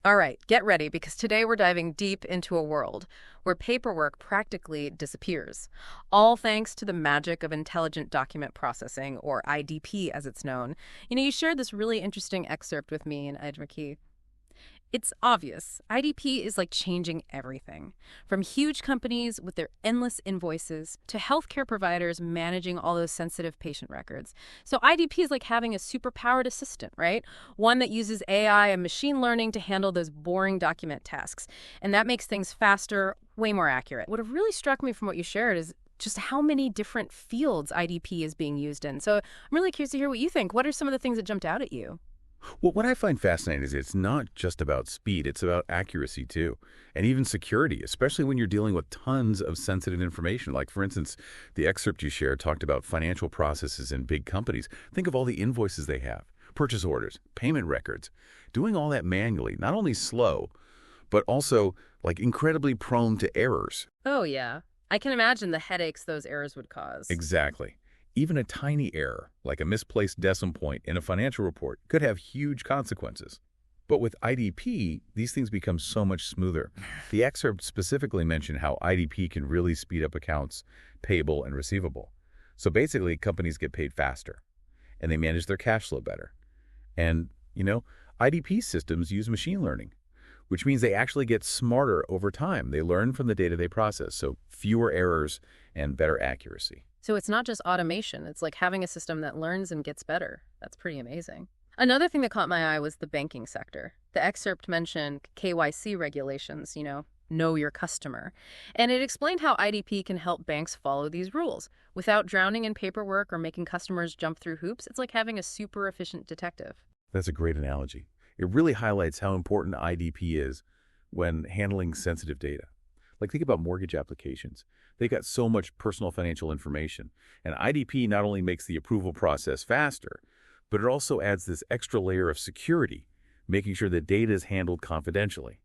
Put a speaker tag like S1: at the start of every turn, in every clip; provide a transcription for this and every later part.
S1: All right, get ready because today we're diving deep into a world where paperwork practically disappears, all thanks to the magic of intelligent document processing, or IDP as it's known. You shared this really interesting excerpt with me in Edgemarkey. It's obvious. IDP is like changing everything, from huge companies with their endless invoices to healthcare providers managing all those sensitive patient records. So IDP is like having a superpowered assistant, right? One that uses AI and machine learning to handle those boring document tasks. And that makes things faster, way more accurate. What have really struck me from what you shared is just how many different fields IDP is being used in. So I'm really curious to hear what you think. What are some of the things that jumped out at you?
S2: Well, what I find fascinating is it's not just about speed, it's about accuracy too, and even security, especially when you're dealing with tons of sensitive information. Like, for instance, the excerpt you shared talked about financial processes in big companies. Think of all the invoices they have, purchase orders, payment records. Doing all that manually, not only slow, but also like incredibly prone to errors.
S1: Oh, yeah. I can imagine the headaches those errors would cause.
S2: Exactly. Even a tiny error, like a misplaced decimal point in a financial report, could have huge consequences. But with IDP, these things become so much smoother. The excerpt specifically mentioned how IDP can really speed up accounts payable and receivable. So basically, companies get paid faster, and they manage their cash flow better. And, IDP systems use machine learning, which means they actually get smarter over time. They learn from the data they process, so fewer errors and better accuracy.
S1: So it's not just automation, it's like having a system that learns and gets better. That's pretty amazing. Another thing that caught my eye was the banking sector. The excerpt mentioned KYC regulations, know your customer. And it explained how IDP can help banks follow these rules. Without drowning in paperwork or making customers jump through hoops, it's like having a super efficient detective.
S2: That's a great analogy. It really highlights how important IDP is when handling sensitive data. Like, think about mortgage applications. They got so much personal financial information. And IDP not only makes the approval process faster, but it also adds this extra layer of security, making sure that data is handled confidentially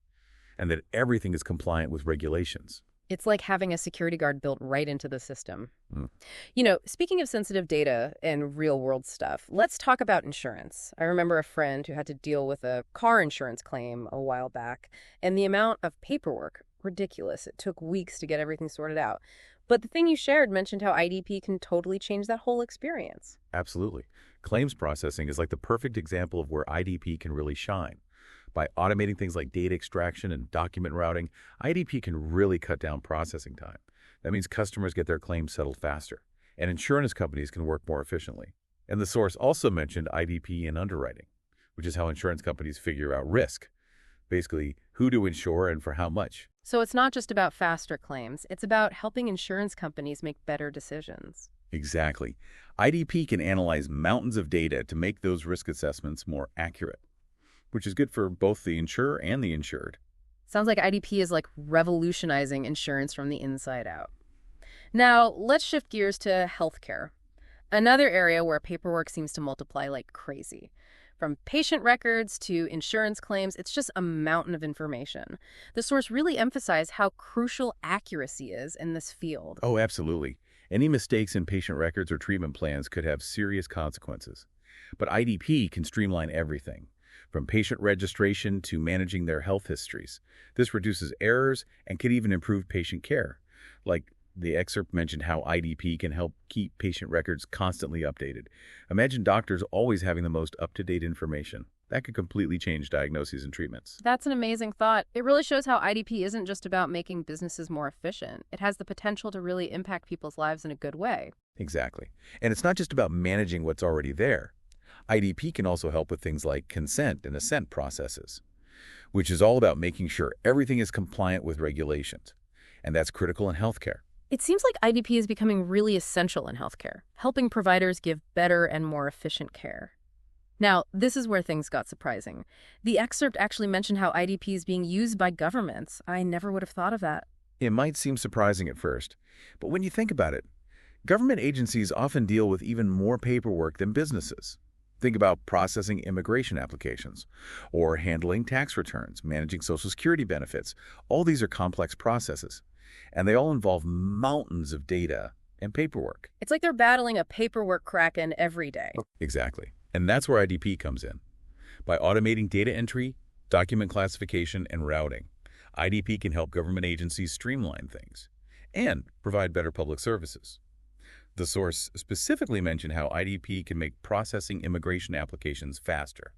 S2: and that everything is compliant with regulations.
S1: It's like having a security guard built right into the system.
S2: Mm.
S1: Speaking of sensitive data and real world stuff, let's talk about insurance. I remember a friend who had to deal with a car insurance claim a while back, and the amount of paperwork, ridiculous. It took weeks to get everything sorted out. But the thing you shared mentioned how IDP can totally change that whole experience.
S2: Absolutely. Claims processing is like the perfect example of where IDP can really shine. By automating things like data extraction and document routing, IDP can really cut down processing time. That means customers get their claims settled faster, and insurance companies can work more efficiently. And the source also mentioned IDP in underwriting, which is how insurance companies figure out risk, basically who to insure and for how much.
S1: So it's not just about faster claims, it's about helping insurance companies make better decisions.
S2: Exactly. IDP can analyze mountains of data to make those risk assessments more accurate, which is good for both the insurer and the insured.
S1: Sounds like IDP is like revolutionizing insurance from the inside out. Now, let's shift gears to healthcare, another area where paperwork seems to multiply like crazy. From patient records to insurance claims, it's just a mountain of information. The source really emphasized how crucial accuracy is in this field.
S2: Oh, absolutely. Any mistakes in patient records or treatment plans could have serious consequences. But IDP can streamline everything, from patient registration to managing their health histories. This reduces errors and could even improve patient care. Like, the excerpt mentioned how IDP can help keep patient records constantly updated. Imagine doctors always having the most up-to-date information. That could completely change diagnoses and treatments.
S1: That's an amazing thought. It really shows how IDP isn't just about making businesses more efficient. It has the potential to really impact people's lives in a good way.
S2: Exactly. And it's not just about managing what's already there. IDP can also help with things like consent and assent processes, which is all about making sure everything is compliant with regulations. And that's critical in healthcare.
S1: It seems like IDP is becoming really essential in healthcare, helping providers give better and more efficient care. Now, this is where things got surprising. The excerpt actually mentioned how IDP is being used by governments. I never would have thought of that.
S2: It might seem surprising at first, but when you think about it, government agencies often deal with even more paperwork than businesses. Think about processing immigration applications or handling tax returns, managing Social Security benefits. All these are complex processes, and they all involve mountains of data and paperwork.
S1: It's like they're battling a paperwork kraken every day.
S2: Exactly. And that's where IDP comes in. By automating data entry, Document classification and routing. IDP can help government agencies streamline things and provide better public services. The source specifically mentioned how IDP can make processing immigration applications faster,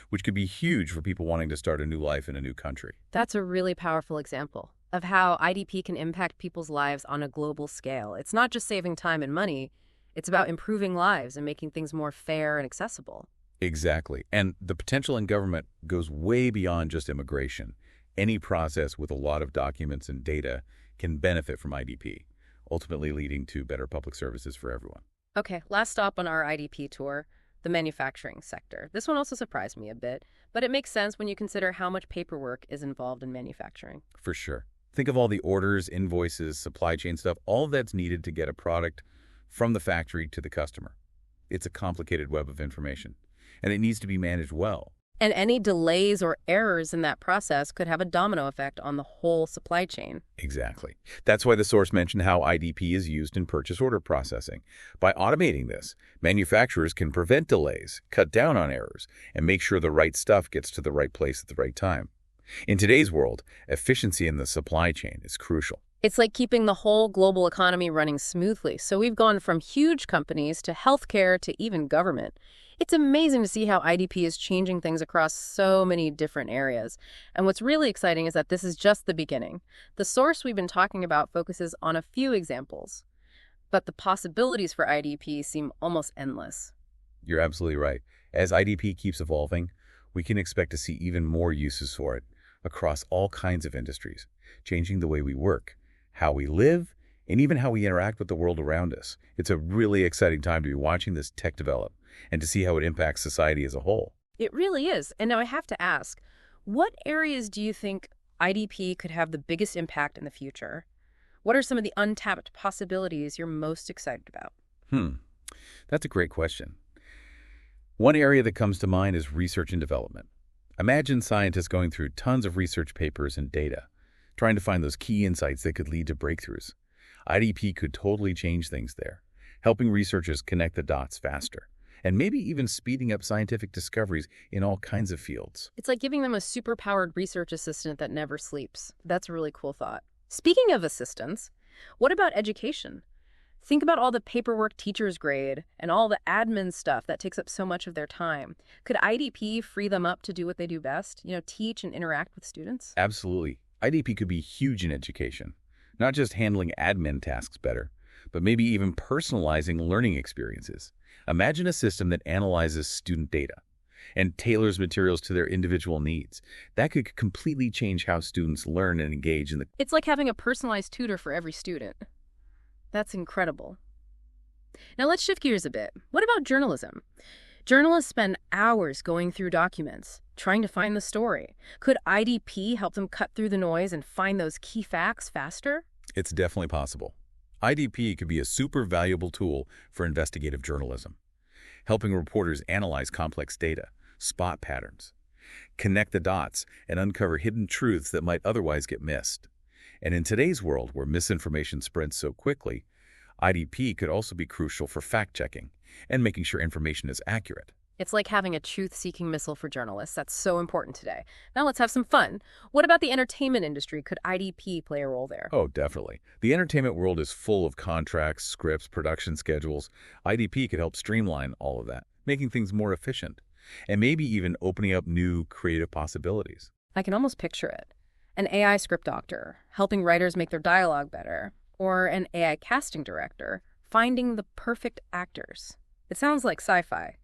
S2: which could be huge for people wanting to start a new life in a new country.
S1: That's a really powerful example of how IDP can impact people's lives on a global scale. It's not just saving time and money, it's about improving lives and making things more fair and accessible.
S2: Exactly. And the potential in government goes way beyond just immigration. Any process with a lot of documents and data can benefit from IDP, ultimately leading to better public services for everyone.
S1: Okay, last stop on our IDP tour, the manufacturing sector. This one also surprised me a bit, but it makes sense when you consider how much paperwork is involved in manufacturing.
S2: For sure. Think of all the orders, invoices, supply chain stuff, all that's needed to get a product from the factory to the customer. It's a complicated web of information, and it needs to be managed well.
S1: And any delays or errors in that process could have a domino effect on the whole supply chain.
S2: Exactly. That's why the source mentioned how IDP is used in purchase order processing. By automating this, manufacturers can prevent delays, cut down on errors, and make sure the right stuff gets to the right place at the right time. In today's world, efficiency in the supply chain is crucial.
S1: It's like keeping the whole global economy running smoothly. So we've gone from huge companies to healthcare to even government. It's amazing to see how IDP is changing things across so many different areas. And what's really exciting is that this is just the beginning. The source we've been talking about focuses on a few examples, but the possibilities for IDP seem almost endless.
S2: You're absolutely right. As IDP keeps evolving, we can expect to see even more uses for it across all kinds of industries, changing the way we work, how we live, and even how we interact with the world around us. It's a really exciting time to be watching this tech develop and to see how it impacts society as a whole.
S1: It really is. And now I have to ask, what areas do you think IDP could have the biggest impact in the future? What are some of the untapped possibilities you're most excited about?
S2: That's a great question. One area that comes to mind is research and development. Imagine scientists going through tons of research papers and data, trying to find those key insights that could lead to breakthroughs. IDP could totally change things there, helping researchers connect the dots faster, and maybe even speeding up scientific discoveries in all kinds of fields.
S1: It's like giving them a super-powered research assistant that never sleeps. That's a really cool thought. Speaking of assistants, what about education? Think about all the paperwork teachers grade and all the admin stuff that takes up so much of their time. Could IDP free them up to do what they do best? Teach and interact with students?
S2: Absolutely. IDP could be huge in education, not just handling admin tasks better, but maybe even personalizing learning experiences. Imagine a system that analyzes student data and tailors materials to their individual needs. That could completely change how students learn and engage in the...
S1: It's like having a personalized tutor for every student. That's incredible. Now let's shift gears a bit. What about journalism? Journalists spend hours going through documents, trying to find the story. Could IDP help them cut through the noise and find those key facts faster?
S2: It's definitely possible. IDP could be a super valuable tool for investigative journalism, helping reporters analyze complex data, spot patterns, connect the dots, and uncover hidden truths that might otherwise get missed. And in today's world, where misinformation spreads so quickly, IDP could also be crucial for fact-checking and making sure information is accurate.
S1: It's like having a truth-seeking missile for journalists. That's so important today. Now let's have some fun. What about the entertainment industry? Could IDP play a role there?
S2: Oh, definitely. The entertainment world is full of contracts, scripts, production schedules. IDP could help streamline all of that, making things more efficient, and maybe even opening up new creative possibilities.
S1: I can almost picture it. An AI script doctor, helping writers make their dialogue better, or an AI casting director, finding the perfect actors. It sounds like sci-fi.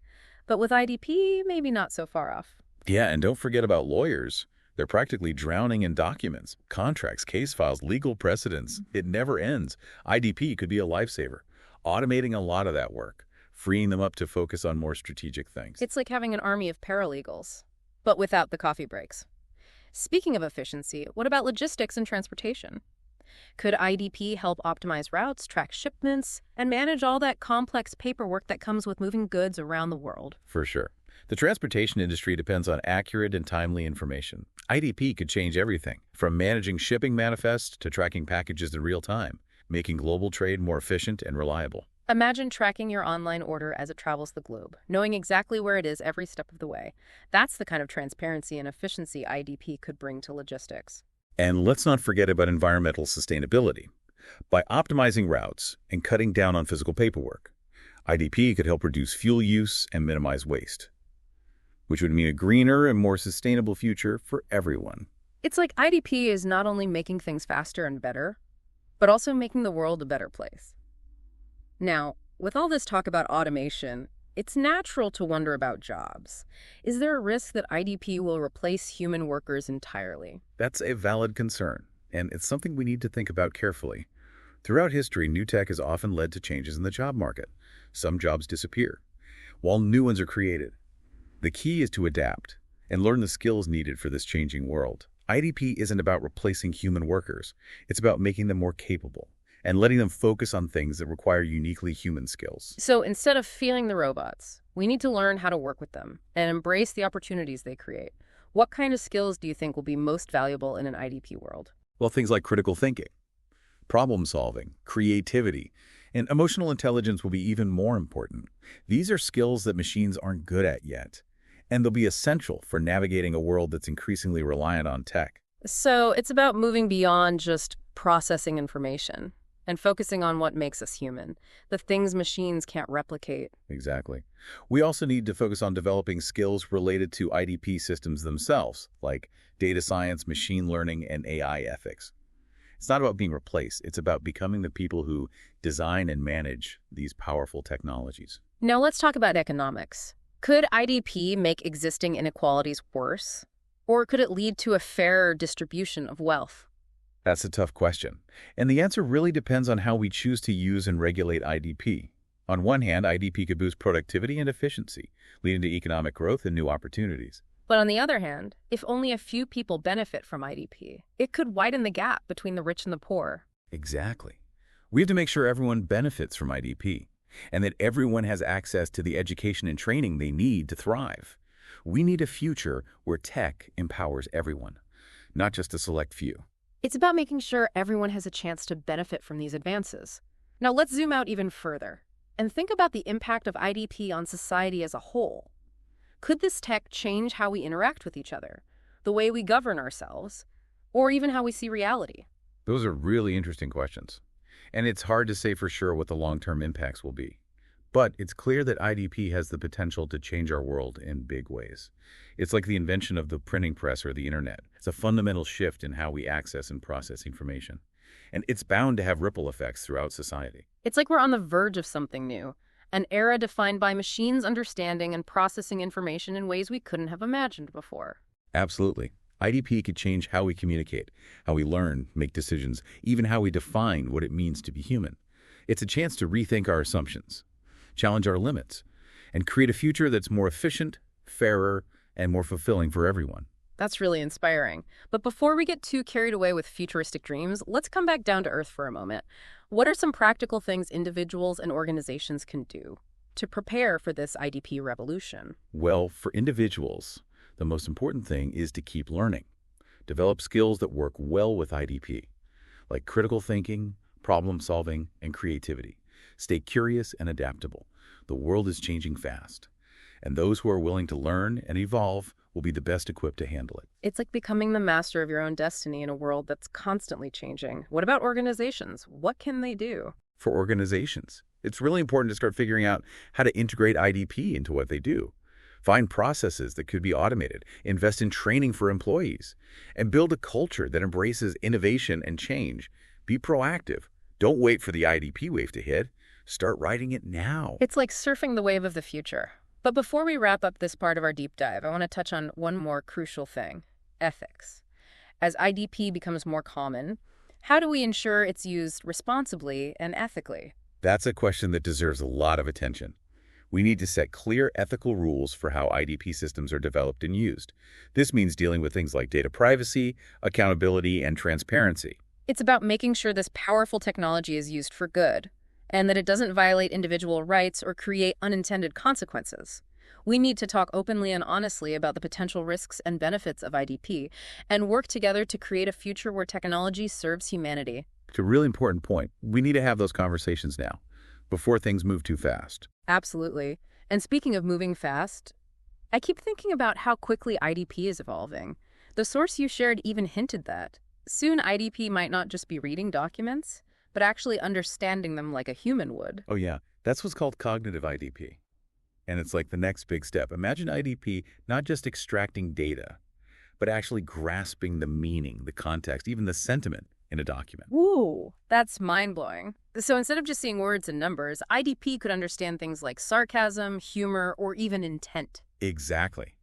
S1: But with IDP, maybe not so far off.
S2: Yeah, and don't forget about lawyers. They're practically drowning in documents, contracts, case files, legal precedents. It never ends. IDP could be a lifesaver, automating a lot of that work, freeing them up to focus on more strategic things.
S1: It's like having an army of paralegals, but without the coffee breaks. Speaking of efficiency, what about logistics and transportation? Could IDP help optimize routes, track shipments, and manage all that complex paperwork that comes with moving goods around the world?
S2: For sure. The transportation industry depends on accurate and timely information. IDP could change everything, from managing shipping manifests to tracking packages in real time, making global trade more efficient and reliable.
S1: Imagine tracking your online order as it travels the globe, knowing exactly where it is every step of the way. That's the kind of transparency and efficiency IDP could bring to logistics.
S2: And let's not forget about environmental sustainability. By optimizing routes and cutting down on physical paperwork, IDP could help reduce fuel use and minimize waste, which would mean a greener and more sustainable future for everyone.
S1: It's like IDP is not only making things faster and better, but also making the world a better place. Now, with all this talk about automation, it's natural to wonder about jobs. Is there a risk that IDP will replace human workers entirely?
S2: That's a valid concern, and it's something we need to think about carefully. Throughout history, new tech has often led to changes in the job market. Some jobs disappear, while new ones are created. The key is to adapt and learn the skills needed for this changing world. IDP isn't about replacing human workers. It's about making them more capable and letting them focus on things that require uniquely human skills.
S1: So instead of fearing the robots, we need to learn how to work with them and embrace the opportunities they create. What kind of skills do you think will be most valuable in an IDP world?
S2: Well, things like critical thinking, problem solving, creativity, and emotional intelligence will be even more important. These are skills that machines aren't good at yet, and they'll be essential for navigating a world that's increasingly reliant on tech.
S1: So it's about moving beyond just processing information and focusing on what makes us human, the things machines can't replicate.
S2: Exactly. We also need to focus on developing skills related to IDP systems themselves, like data science, machine learning, and AI ethics. It's not about being replaced. It's about becoming the people who design and manage these powerful technologies.
S1: Now let's talk about economics. Could IDP make existing inequalities worse? Or could it lead to a fairer distribution of wealth?
S2: That's a tough question. And the answer really depends on how we choose to use and regulate IDP. On one hand, IDP could boost productivity and efficiency, leading to economic growth and new opportunities.
S1: But on the other hand, if only a few people benefit from IDP, it could widen the gap between the rich and the poor.
S2: Exactly. We have to make sure everyone benefits from IDP, and that everyone has access to the education and training they need to thrive. We need a future where tech empowers everyone, not just a select few.
S1: It's about making sure everyone has a chance to benefit from these advances. Now let's zoom out even further and think about the impact of IDP on society as a whole. Could this tech change how we interact with each other, the way we govern ourselves, or even how we see reality?
S2: Those are really interesting questions. And it's hard to say for sure what the long-term impacts will be. But it's clear that IDP has the potential to change our world in big ways. It's like the invention of the printing press or the internet. It's a fundamental shift in how we access and process information. And it's bound to have ripple effects throughout society.
S1: It's like we're on the verge of something new, an era defined by machines understanding and processing information in ways we couldn't have imagined before.
S2: Absolutely. IDP could change how we communicate, how we learn, make decisions, even how we define what it means to be human. It's a chance to rethink our assumptions, challenge our limits, and create a future that's more efficient, fairer, and more fulfilling for everyone.
S1: That's really inspiring. But before we get too carried away with futuristic dreams, let's come back down to earth for a moment. What are some practical things individuals and organizations can do to prepare for this IDP revolution?
S2: Well, for individuals, the most important thing is to keep learning. Develop skills that work well with IDP, like critical thinking, problem solving, and creativity. Stay curious and adaptable. The world is changing fast, and those who are willing to learn and evolve will be the best equipped to handle it.
S1: It's like becoming the master of your own destiny in a world that's constantly changing. What about organizations? What can they do?
S2: For organizations, it's really important to start figuring out how to integrate IDP into what they do. Find processes that could be automated, invest in training for employees, and build a culture that embraces innovation and change. Be proactive. Don't wait for the IDP wave to hit. Start riding it now.
S1: It's like surfing the wave of the future. But before we wrap up this part of our deep dive, I want to touch on one more crucial thing: ethics. As IDP becomes more common, how do we ensure it's used responsibly and ethically?
S2: That's a question that deserves a lot of attention. We need to set clear ethical rules for how IDP systems are developed and used. This means dealing with things like data privacy, accountability, and transparency.
S1: It's about making sure this powerful technology is used for good, and that it doesn't violate individual rights or create unintended consequences. We need to talk openly and honestly about the potential risks and benefits of IDP and work together to create a future where technology serves humanity.
S2: It's a really important point. We need to have those conversations now. before things move too fast.
S1: Absolutely. And speaking of moving fast, I keep thinking about how quickly IDP is evolving. The source you shared even hinted that. Soon IDP might not just be reading documents, but actually understanding them like a human would.
S2: Oh yeah, that's what's called cognitive IDP. And it's like the next big step. Imagine IDP not just extracting data, but actually grasping the meaning, the context, even the sentiment in a document.
S1: Woo, that's mind-blowing. So instead of just seeing words and numbers, IDP could understand things like sarcasm, humor, or even intent.
S2: Exactly.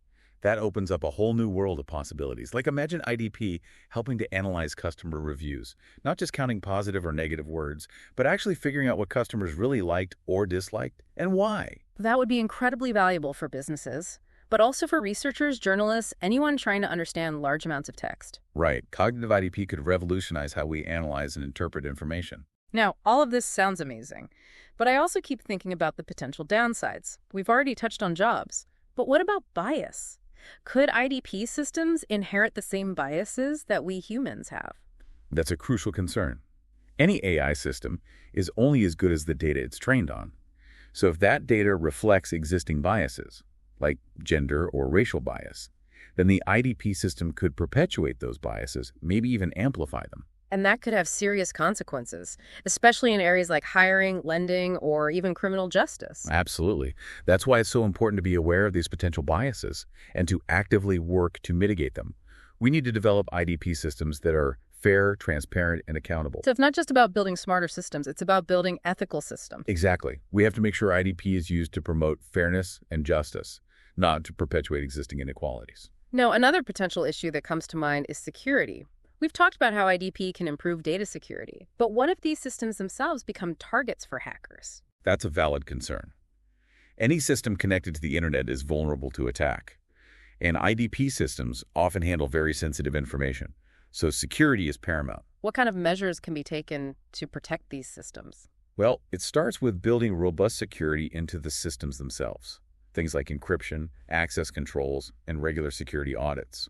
S2: That opens up a whole new world of possibilities. Like imagine IDP helping to analyze customer reviews, not just counting positive or negative words, but actually figuring out what customers really liked or disliked and why.
S1: That would be incredibly valuable for businesses, but also for researchers, journalists, anyone trying to understand large amounts of text.
S2: Right. Cognitive IDP could revolutionize how we analyze and interpret information.
S1: Now, all of this sounds amazing, but I also keep thinking about the potential downsides. We've already touched on jobs, but what about bias? Could IDP systems inherit the same biases that we humans have?
S2: That's a crucial concern. Any AI system is only as good as the data it's trained on. So if that data reflects existing biases, like gender or racial bias, then the IDP system could perpetuate those biases, maybe even amplify them.
S1: And that could have serious consequences, especially in areas like hiring, lending, or even criminal justice.
S2: Absolutely. That's why it's so important to be aware of these potential biases and to actively work to mitigate them. We need to develop IDP systems that are fair, transparent, and accountable.
S1: So it's not just about building smarter systems, it's about building ethical systems.
S2: Exactly. We have to make sure IDP is used to promote fairness and justice, not to perpetuate existing inequalities.
S1: Now, another potential issue that comes to mind is security. We've talked about how IDP can improve data security, but what if these systems themselves become targets for hackers?
S2: That's a valid concern. Any system connected to the internet is vulnerable to attack, and IDP systems often handle very sensitive information, so security is paramount.
S1: What kind of measures can be taken to protect these systems?
S2: Well, it starts with building robust security into the systems themselves, things like encryption, access controls, and regular security audits.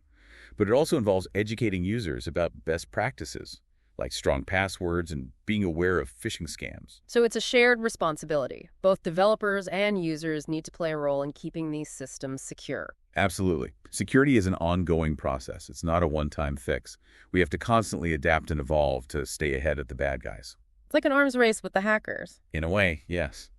S2: But it also involves educating users about best practices, like strong passwords and being aware of phishing scams.
S1: So it's a shared responsibility. Both developers and users need to play a role in keeping these systems secure.
S2: Absolutely. Security is an ongoing process. It's not a one-time fix. We have to constantly adapt and evolve to stay ahead of the bad guys.
S1: It's like an arms race with the hackers.
S2: In a way, yes.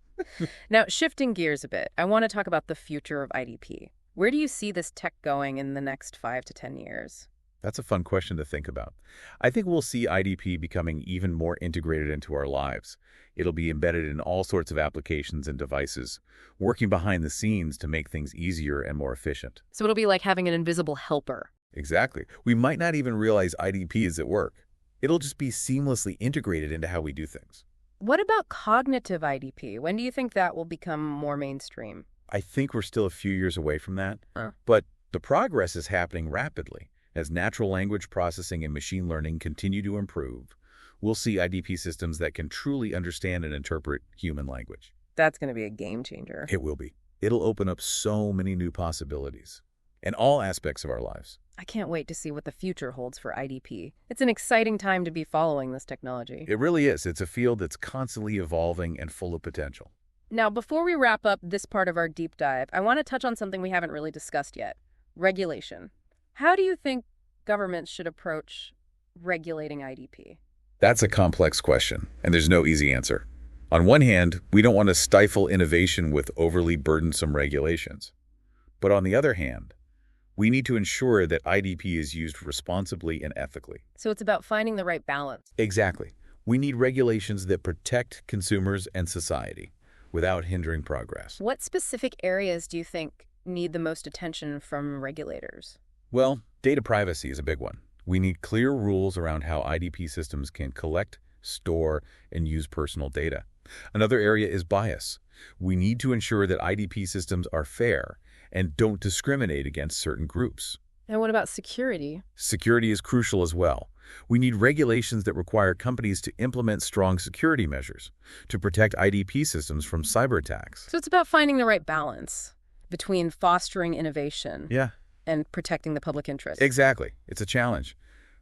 S1: Now, shifting gears a bit, I want to talk about the future of IDP. Where do you see this tech going in the next 5 to 10 years?
S2: That's a fun question to think about. I think we'll see IDP becoming even more integrated into our lives. It'll be embedded in all sorts of applications and devices, working behind the scenes to make things easier and more efficient.
S1: So it'll be like having an invisible helper.
S2: Exactly. We might not even realize IDP is at work. It'll just be seamlessly integrated into how we do things.
S1: What about cognitive IDP? When do you think that will become more mainstream?
S2: I think we're still a few years away from that,
S1: Huh.
S2: but the progress is happening rapidly. As natural language processing and machine learning continue to improve, we'll see IDP systems that can truly understand and interpret human language.
S1: That's going to be a game changer.
S2: It will be. It'll open up so many new possibilities in all aspects of our lives.
S1: I can't wait to see what the future holds for IDP. It's an exciting time to be following this technology.
S2: It really is. It's a field that's constantly evolving and full of potential.
S1: Now, before we wrap up this part of our deep dive, I want to touch on something we haven't really discussed yet: regulation. How do you think governments should approach regulating IDP?
S2: That's a complex question, and there's no easy answer. On one hand, we don't want to stifle innovation with overly burdensome regulations. But on the other hand, we need to ensure that IDP is used responsibly and ethically.
S1: So it's about finding the right balance.
S2: Exactly. We need regulations that protect consumers and society without hindering progress.
S1: What specific areas do you think need the most attention from regulators?
S2: Well, data privacy is a big one. We need clear rules around how IDP systems can collect, store, and use personal data. Another area is bias. We need to ensure that IDP systems are fair and don't discriminate against certain groups.
S1: And what about security?
S2: Security is crucial as well. We need regulations that require companies to implement strong security measures to protect IDP systems from cyber attacks.
S1: So it's about finding the right balance between fostering innovation
S2: Yeah,
S1: and protecting the public interest.
S2: exactly. It's a challenge,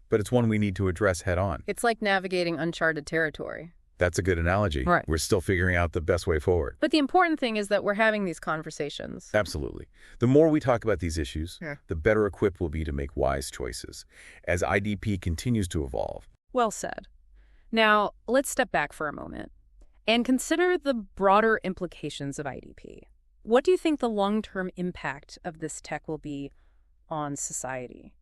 S2: but it's one we need to address head on.
S1: It's like navigating uncharted territory.
S2: That's a good analogy.
S1: Right.
S2: We're still figuring out the best way forward.
S1: But the important thing is that we're having these conversations.
S2: Absolutely. The more we talk about these issues,
S1: Yeah.
S2: the better equipped we'll be to make wise choices as IDP continues to evolve.
S1: Well said. Now, let's step back for a moment and consider the broader implications of IDP. What do you think the long-term impact of this tech will be on society?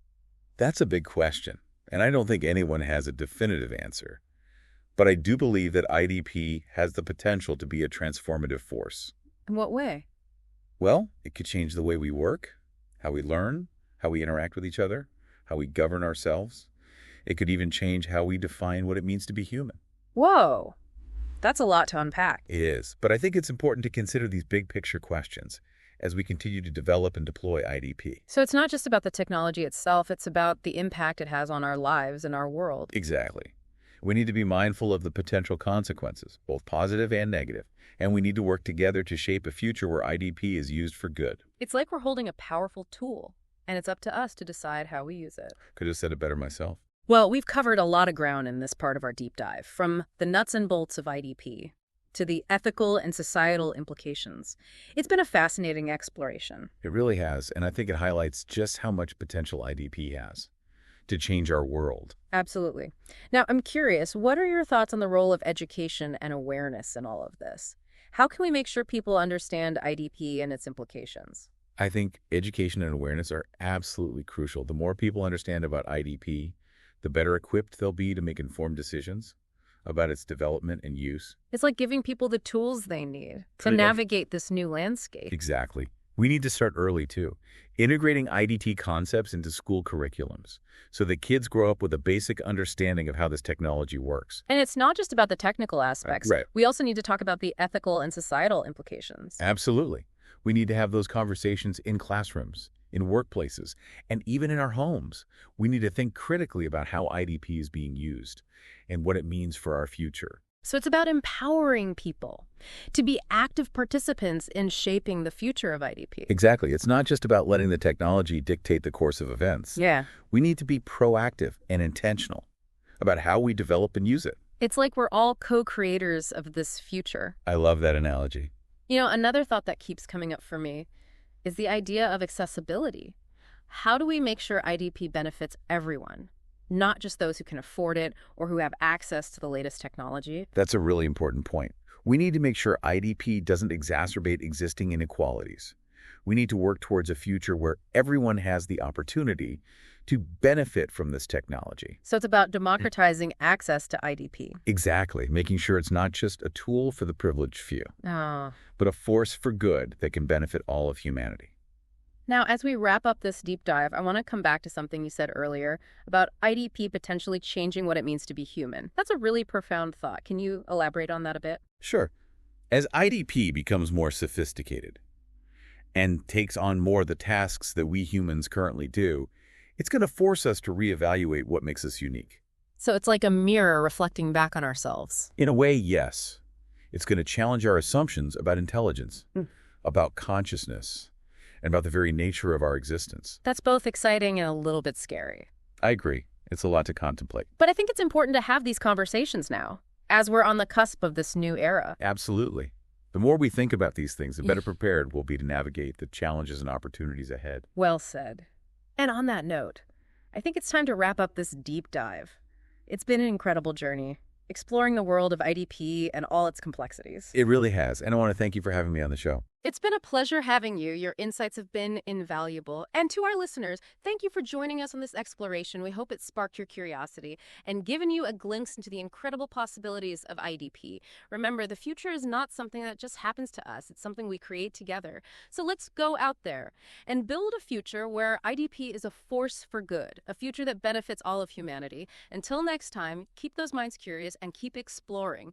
S2: That's a big question, and I don't think anyone has a definitive answer. But I do believe that IDP has the potential to be a transformative force.
S1: In what way?
S2: Well, it could change the way we work, how we learn, how we interact with each other, how we govern ourselves. It could even change how we define what it means to be human.
S1: Whoa, that's a lot to unpack.
S2: It is, but I think it's important to consider these big picture questions as we continue to develop and deploy IDP.
S1: So it's not just about the technology itself, it's about the impact it has on our lives and our world.
S2: Exactly. We need to be mindful of the potential consequences, both positive and negative, and we need to work together to shape a future where IDP is used for good.
S1: It's like we're holding a powerful tool, and it's up to us to decide how we use it.
S2: Could have said it better myself.
S1: Well, we've covered a lot of ground in this part of our deep dive, from the nuts and bolts of IDP to the ethical and societal implications. It's been a fascinating exploration.
S2: It really has, and I think it highlights just how much potential IDP has to change our world.
S1: Absolutely. Now, I'm curious, what are your thoughts on the role of education and awareness in all of this? How can we make sure people understand IDP and its implications?
S2: I think education and awareness are absolutely crucial. The more people understand about IDP, the better equipped they'll be to make informed decisions about its development and use.
S1: It's like giving people the tools they need to
S2: Pretty much.
S1: navigate this new landscape.
S2: Exactly. We need to start early, too, integrating IDT concepts into school curriculums so that kids grow up with a basic understanding of how this technology works.
S1: And it's not just about the technical aspects.
S2: Right.
S1: We also need to talk about the ethical and societal implications.
S2: Absolutely. We need to have those conversations in classrooms, in workplaces, and even in our homes. We need to think critically about how IDP is being used and what it means for our future.
S1: So it's about empowering people to be active participants in shaping the future of IDP.
S2: Exactly. It's not just about letting the technology dictate the course of events.
S1: Yeah.
S2: We need to be proactive and intentional about how we develop and use it.
S1: It's like we're all co-creators of this future.
S2: I love that analogy.
S1: You know, another thought that keeps coming up for me is the idea of accessibility. How do we make sure IDP benefits everyone, not just those who can afford it or who have access to the latest technology?
S2: That's a really important point. We need to make sure IDP doesn't exacerbate existing inequalities. We need to work towards a future where everyone has the opportunity to benefit from this technology.
S1: So it's about democratizing access to IDP.
S2: Exactly, making sure it's not just a tool for the privileged few,
S1: Oh.
S2: but a force for good that can benefit all of humanity.
S1: Now, as we wrap up this deep dive, I want to come back to something you said earlier about IDP potentially changing what it means to be human. That's a really profound thought. Can you elaborate on that a bit?
S2: Sure. As IDP becomes more sophisticated and takes on more of the tasks that we humans currently do, it's going to force us to reevaluate what makes us unique.
S1: So it's like a mirror reflecting back on ourselves.
S2: In a way, yes. It's going to challenge our assumptions about intelligence, about consciousness, and about the very nature of our existence.
S1: That's both exciting and a little bit scary.
S2: I agree. It's a lot to contemplate.
S1: But I think it's important to have these conversations now, as we're on the cusp of this new era.
S2: Absolutely. The more we think about these things, the better prepared we'll be to navigate the challenges and opportunities ahead.
S1: Well said. And on that note, I think it's time to wrap up this deep dive. It's been an incredible journey, exploring the world of IDP and all its complexities.
S2: It really has, and I want to thank you for having me on the show.
S1: It's been a pleasure having you. Your insights have been invaluable. And to our listeners, thank you for joining us on this exploration. We hope it sparked your curiosity and given you a glimpse into the incredible possibilities of IDP. Remember, the future is not something that just happens to us. It's something we create together. So let's go out there and build a future where IDP is a force for good, a future that benefits all of humanity. Until next time, keep those minds curious and keep exploring.